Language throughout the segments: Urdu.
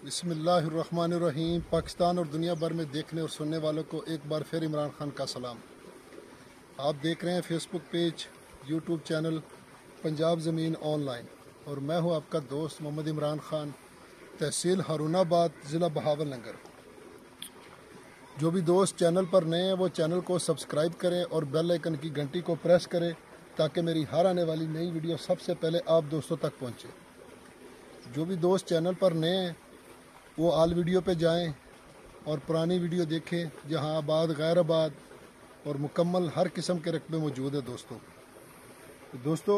بسم اللہ الرحمن الرحیم۔ پاکستان اور دنیا بھر میں دیکھنے اور سننے والوں کو ایک بار پھر عمران خان کا سلام۔ آپ دیکھ رہے ہیں فیس بک پیج، یوٹیوب چینل پنجاب زمین آن لائن، اور میں ہوں آپ کا دوست محمد عمران خان، تحصیل ہارون آباد، ضلع بہاول نگر۔ جو بھی دوست چینل پر نئے ہیں وہ چینل کو سبسکرائب کریں اور بیل آئیکن کی گھنٹی کو پریس کریں تاکہ میری ہر آنے والی نئی ویڈیو سب سے پہلے آپ دوستوں تک پہنچے۔ جو بھی دوست چینل پر نئے ہیں وہ آل ویڈیو پہ جائیں اور پرانی ویڈیو دیکھیں جہاں آباد غیر آباد اور مکمل ہر قسم کے رقبے موجود ہیں۔ دوستو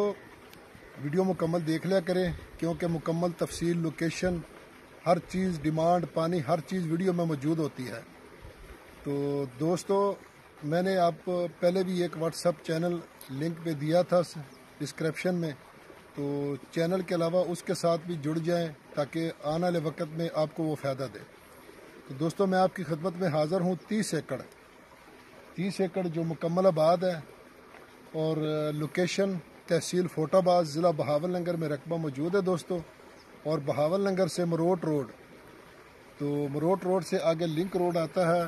ویڈیو مکمل دیکھ لیا کریں کیونکہ مکمل تفصیل، لوکیشن، ہر چیز، ڈیمانڈ، پانی، ہر چیز ویڈیو میں موجود ہوتی ہے۔ تو دوستو میں نے آپ پہلے بھی ایک واٹس ایپ چینل لنک پہ دیا تھا ڈسکرپشن میں، تو چینل کے علاوہ اس کے ساتھ بھی جڑ جائیں تاکہ آنے والے وقت میں آپ کو وہ فائدہ دے۔ تو دوستو میں آپ کی خدمت میں حاضر ہوں 30 ایکڑ جو مکمل آباد ہے، اور لوکیشن تحصیل فوٹ آباد، ضلع بہاول نگر میں رقبہ موجود ہے دوستو۔ اور بہاول نگر سے مروٹ روڈ، تو مروٹ روڈ سے آگے لنک روڈ آتا ہے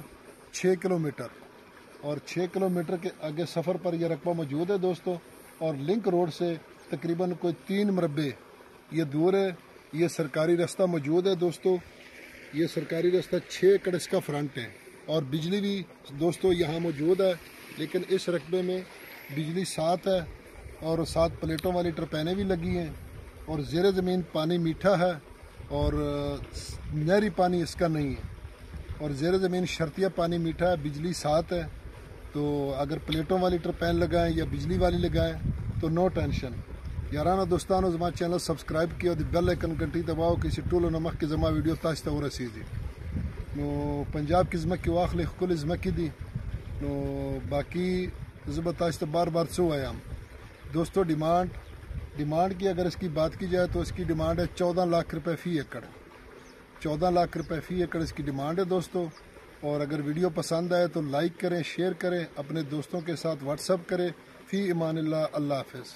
6 کلومیٹر، اور 6 کلومیٹر کے آگے سفر پر یہ رقبہ موجود ہے دوستو۔ اور لنک روڈ سے تقریباً کوئی 3 مربع یہ دور ہے، یہ سرکاری رستہ موجود ہے دوستو۔ یہ سرکاری رستہ 6 ایکڑ اس کا فرنٹ ہے، اور بجلی بھی دوستو یہاں موجود ہے، لیکن اس رقبے میں بجلی 7 ہے، اور 7 پلیٹوں والی ٹرپینیں بھی لگی ہیں، اور زیر زمین پانی میٹھا ہے، اور نہری پانی اس کا نہیں ہے، اور زیر زمین شرطیہ پانی میٹھا ہے، بجلی 7 ہے۔ تو اگر پلیٹوں والی ٹرپین لگائیں یا بجلی والی لگائیں تو نو ٹینشن۔ یارانہ دوستانو زما چینل سبسکرائب کیا دی بیل آئیکن گھنٹی دباؤ کسی ٹولو نمک کی زما ویڈیو تاش تا ورسیږي نو پنجاب کی زمکې واخلې ښکلې زمکې دي نو باقی زه به تاسو ته بار بار څه وایم دوستو، ڈیمانڈ کی اگر اس کی بات کی جائے تو اس کی ڈیمانڈ ہے 14 لاکھ روپے فی ایکڑ، 14 لاکھ روپے فی ایکڑ اس کی ڈیمانڈ ہے دوستو۔ اور اگر ویڈیو پسند آئے تو لائک کریں، شیئر کریں، اپنے دوستوں کے ساتھ واٹس ایپ کریں۔ فی امان اللہ، اللہ حافظ۔